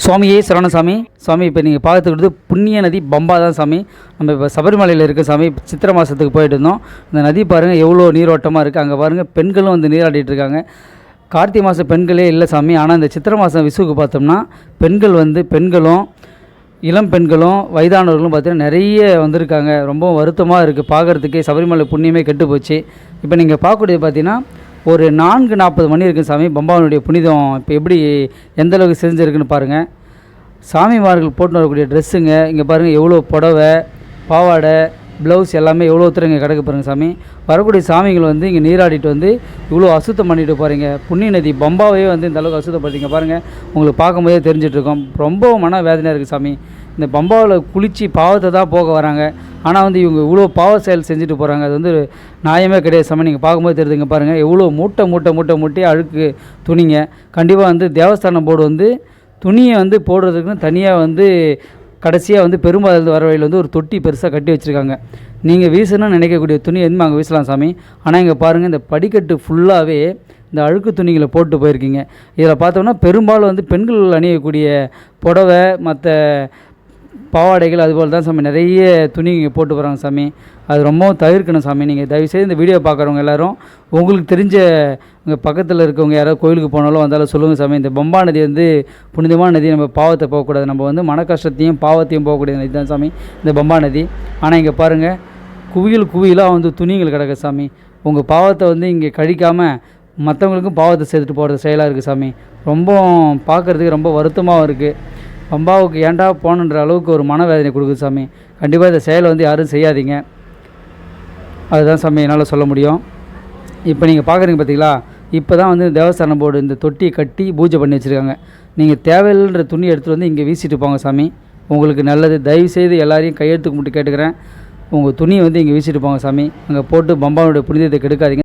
சுவாமியே சரவணசாமி சாமி. இப்போ நீங்கள் பார்த்துக்கிட்டு புண்ணிய நதி பம்பா தான் சாமி. நம்ம இப்போ சபரிமலையில் இருக்க சாமி. சித்திரை மாதத்துக்கு போயிட்டு இருந்தோம். இந்த நதி பாருங்கள் எவ்வளோ நீரோட்டமாக இருக்குது. அங்கே பாருங்கள் பெண்களும் வந்து நீராடிட்டு இருக்காங்க. கார்த்திகை மாதம் பெண்களே இல்லை சாமி. ஆனால் இந்த சித்திரை மாதம் விசுவுக்கு பார்த்தோம்னா பெண்களும் இளம் பெண்களும் வயதானவர்களும் பார்த்திங்கன்னா நிறைய வந்திருக்காங்க. ரொம்ப வருத்தமாக இருக்குது பார்க்குறதுக்கே. சபரிமலை புண்ணியமே கெட்டு போச்சு. இப்போ நீங்கள் பார்க்கக்கூடியது பார்த்திங்கன்னா ஒரு 4:40 மணி இருக்குது சாமி. பம்பாவனுடைய புனிதம் இப்போ எப்படி எந்தளவுக்கு செஞ்சுருக்குன்னு பாருங்கள். சாமிமார்கள் போட்டு வரக்கூடிய ட்ரெஸ்ஸுங்க இங்கே பாருங்கள். எவ்வளோ புடவை, பாவாடை, ப்ளவுஸ் எல்லாமே எவ்வளோ ஒருத்தர் இங்கே கிடக்கு பாருங்கள் சாமி. வரக்கூடிய சாமிகள் வந்து இங்கே நீராடிட்டு வந்து இவ்வளோ அசுத்தம் பண்ணிட்டு போகிறீங்க. புண்ணிய நதி பம்பாவே வந்து இந்த அளவுக்கு அசுத்தப்படுத்திங்க பாருங்கள். உங்களுக்கு பார்க்கும்போதே தெரிஞ்சிட்ருக்கோம். ரொம்ப மன வேதனையாக இருக்குது சாமி. இந்த பம்பாவில் குளித்து பாவத்தை தான் போக வராங்க. ஆனால் வந்து இவங்க இவ்வளோ பாவ செயல் செஞ்சுட்டு போகிறாங்க. அது வந்து நியாயமே கிடையாது சாமி. நீங்கள் பார்க்கும்போது தெரியுதுங்க பாருங்கள். எவ்வளோ மூட்டை அழுக்கு துணிங்க. கண்டிப்பாக வந்து தேவஸ்தானம் போர்டு வந்து துணியை வந்து போடுறதுக்குன்னு தனியாக வந்து கடைசியாக வந்து பெரும்பாலும் வர வழியில் வந்து ஒரு தொட்டி பெருசாக கட்டி வச்சுருக்காங்க. நீங்கள் வீசணும்னு நினைக்கக்கூடிய துணி எதுவுமே அங்கே வீசலாம் சாமி. ஆனால் இங்கே பாருங்கள், இந்த படிக்கட்டு ஃபுல்லாகவே இந்த அழுக்கு துணிகளை போட்டு போயிருக்கீங்க. இதில் பார்த்தோம்னா பெரும்பாலும் வந்து பெண்கள் அணியக்கூடிய புடவை, மற்ற பாவாடைகள் அதுபோல் தான் சாமி நிறைய துணி இங்கே போட்டு போகிறாங்க சாமி. அது ரொம்பவும் தவிர்க்கணும் சாமி. நீங்கள் தயவுசெய்து இந்த வீடியோ பார்க்குறவங்க எல்லோரும் உங்களுக்கு தெரிஞ்ச உங்கள் பக்கத்தில் இருக்கவங்க யாராவது கோயிலுக்கு போனாலும் வந்தாலும் சொல்லுங்கள் சாமி. இந்த பம்பா நதி வந்து புனிதமான நதி. நம்ம பாவத்தை போகக்கூடாது. நம்ம வந்து மன கஷ்டத்தையும் பாவத்தையும் போகக்கூடிய நதி தான் சாமி இந்த பம்பா நதி. ஆனால் இங்கே பாருங்கள், குவியலாக வந்து துணிகள் கிடக்கு சாமி. உங்கள் பாவத்தை வந்து இங்கே கழிக்காமல் மற்றவங்களுக்கும் பாவத்தை சேர்த்துட்டு போகிறது செயலாக இருக்குது சாமி. ரொம்ப பார்க்குறதுக்கு ரொம்ப வருத்தமாகவும் இருக்குது. பம்பாவுக்கு ஏன்டா போகணுன்ற அளவுக்கு ஒரு மனவேதனை கொடுக்குது சாமி. கண்டிப்பாக இந்த செயலை வந்து யாரும் செய்யாதீங்க. அதுதான் சாமி என்னால் சொல்ல முடியும். இப்போ நீங்கள் பார்க்குறீங்க பார்த்தீங்களா, இப்போ தான் வந்து தேவஸ்தானம் போர்டு இந்த தொட்டியை கட்டி பூஜை பண்ணி வச்சுருக்காங்க. நீங்கள் தேவையில்லைன்ற துணி எடுத்துகிட்டு வந்து இங்கே வீசிட்டு போங்க சாமி. உங்களுக்கு நல்லது. தயவுசெய்து எல்லாரையும் கையெழுத்துக்கு மட்டும் கேட்டுக்கிறேன். உங்கள் துணியை வந்து இங்கே வீசிட்டு போங்க சாமி. அங்கே போட்டு பம்பாவுடைய புனிதத்தை கெடுக்காதீங்க.